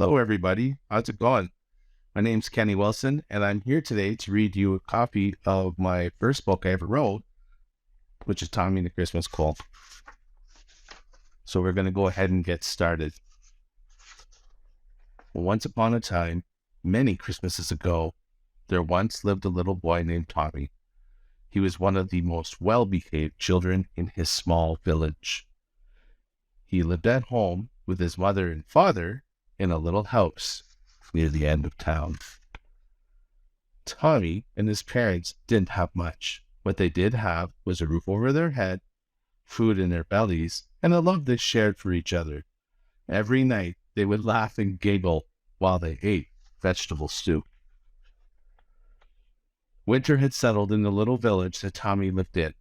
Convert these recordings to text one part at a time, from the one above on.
Hello, everybody. How's it going? My name's Kenny Wilson, and I'm here today to read you a copy of my first book I ever wrote, which is Tommy and the Christmas Coal. So we're going to go ahead and get started. Once upon a time, many Christmases ago, there once lived a little boy named Tommy. He was one of the most well-behaved children in his small village. He lived at home with his mother and father in a little house near the end of town. Tommy and his parents didn't have much. What they did have was a roof over their head, food in their bellies, and a love they shared for each other. Every night they would laugh and giggle while they ate vegetable stew. Winter had settled in the little village that Tommy lived in.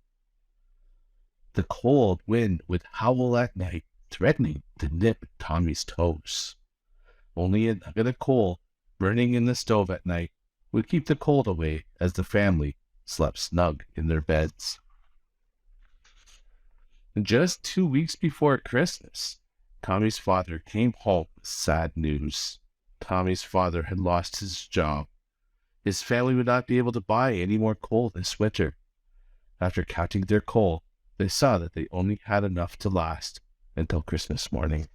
The cold wind would howl at night, threatening to nip Tommy's toes. Only a nugget of coal burning in the stove at night would keep the cold away as the family slept snug in their beds. Just 2 weeks before Christmas, Tommy's father came home with sad news. Tommy's father had lost his job. His family would not be able to buy any more coal this winter. After counting their coal, they saw that they only had enough to last until Christmas morning.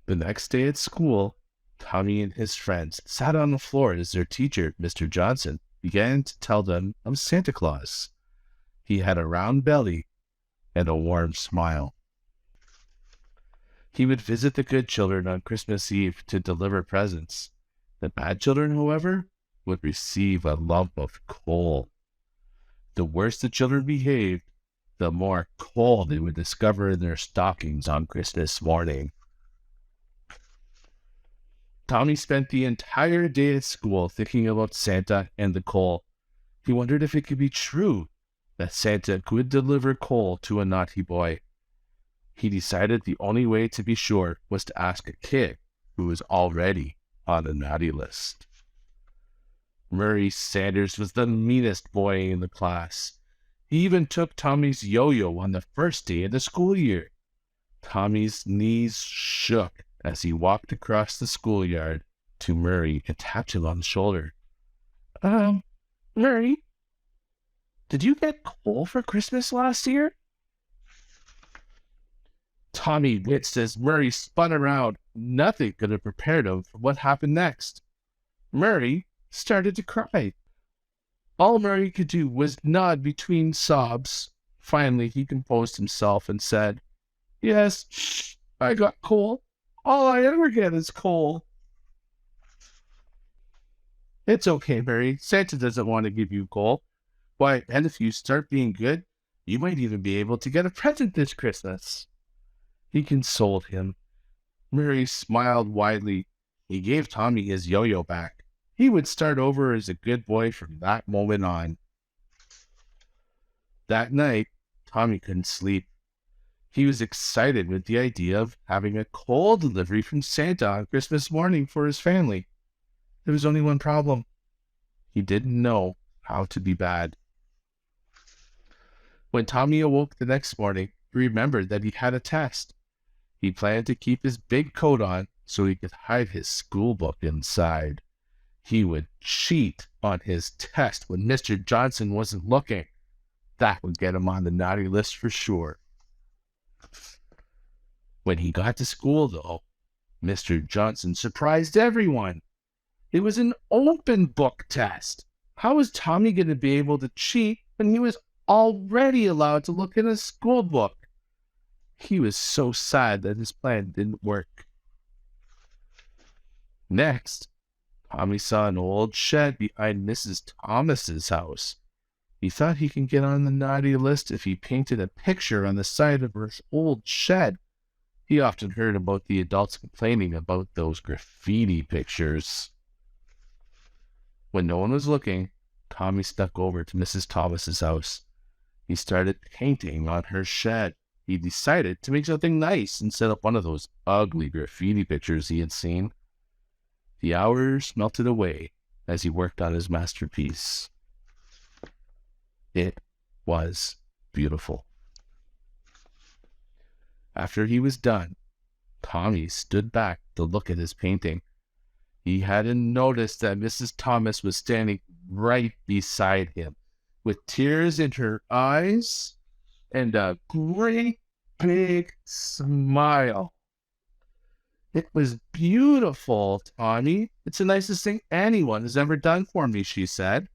The next day at school, Tommy and his friends sat on the floor as their teacher, Mr. Johnson, began to tell them of Santa Claus. He had a round belly and a warm smile. He would visit the good children on Christmas Eve to deliver presents. The bad children, however, would receive a lump of coal. The worse the children behaved, the more coal they would discover in their stockings on Christmas morning. Tommy spent the entire day at school thinking about Santa and the coal. He wondered if it could be true that Santa could deliver coal to a naughty boy. He decided the only way to be sure was to ask a kid who was already on the naughty list. Murray Sanders was the meanest boy in the class. He even took Tommy's yo-yo on the first day of the school year. Tommy's knees shook as he walked across the schoolyard to Murray and tapped him on the shoulder. Murray, did you get coal for Christmas last year? Tommy winced as Murray spun around. Nothing could have prepared him for what happened next. Murray started to cry. All Murray could do was nod between sobs. Finally, he composed himself and said, "Yes, I got coal. All I ever get is coal." "It's okay, Murray. Santa doesn't want to give you coal. Why, and if you start being good, you might even be able to get a present this Christmas." He consoled him. Murray smiled widely. He gave Tommy his yo-yo back. He would start over as a good boy from that moment on. That night, Tommy couldn't sleep. He was excited with the idea of having a coal delivery from Santa on Christmas morning for his family. There was only one problem. He didn't know how to be bad. When Tommy awoke the next morning, he remembered that he had a test. He planned to keep his big coat on so he could hide his school book inside. He would cheat on his test when Mr. Johnson wasn't looking. That would get him on the naughty list for sure. When he got to school, though, Mr. Johnson surprised everyone. It was an open book test. How was Tommy going to be able to cheat when he was already allowed to look in a school book? He was so sad that his plan didn't work. Next, Tommy saw an old shed behind Mrs. Thomas's house. He thought he could get on the naughty list if he painted a picture on the side of her old shed. He often heard about the adults complaining about those graffiti pictures. When no one was looking, Tommy snuck over to Mrs. Thomas's house. He started painting on her shed. He decided to make something nice instead of one of those ugly graffiti pictures he had seen. The hours melted away as he worked on his masterpiece. It was beautiful. After he was done, Tommy stood back to look at his painting. He hadn't noticed that Mrs. Thomas was standing right beside him, with tears in her eyes and a great big smile. "It was beautiful, Tommy. It's the nicest thing anyone has ever done for me," she said.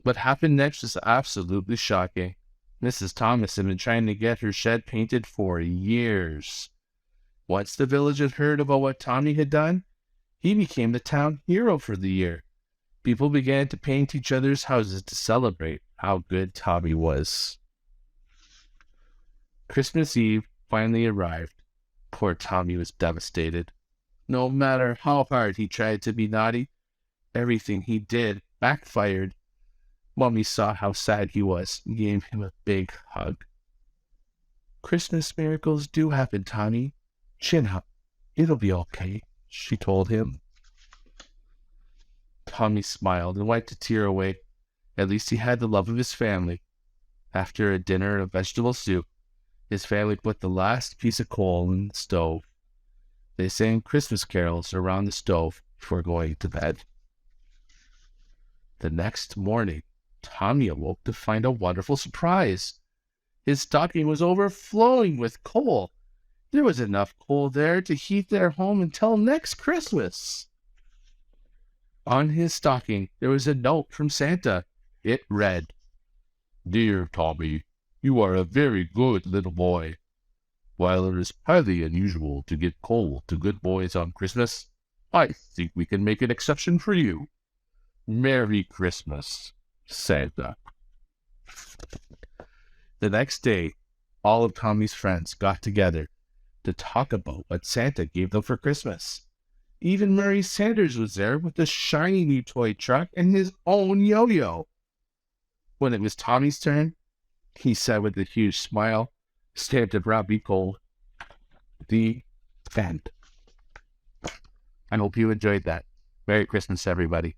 What happened next was absolutely shocking. Mrs. Thomas had been trying to get her shed painted for years. Once the village had heard about what Tommy had done, he became the town hero for the year. People began to paint each other's houses to celebrate how good Tommy was. Christmas Eve finally arrived. Poor Tommy was devastated. No matter how hard he tried to be naughty, everything he did backfired. Mommy saw how sad he was and gave him a big hug. "Christmas miracles do happen, Tommy. Chin up. It'll be okay," she told him. Tommy smiled and wiped a tear away. At least he had the love of his family. After a dinner of vegetable soup, his family put the last piece of coal in the stove. They sang Christmas carols around the stove before going to bed. The next morning, Tommy awoke to find a wonderful surprise. His stocking was overflowing with coal. There was enough coal there to heat their home until next Christmas. On his stocking, there was a note from Santa. It read, "Dear Tommy, you are a very good little boy. While it is highly unusual to give coal to good boys on Christmas, I think we can make an exception for you. Merry Christmas, Santa." The next day, all of Tommy's friends got together to talk about what Santa gave them for Christmas. Even Murray Sanders was there with a shiny new toy truck and his own yo-yo. When it was Tommy's turn, he said with a huge smile, "Santa brought me coal." The end. I hope you enjoyed that. Merry Christmas, everybody.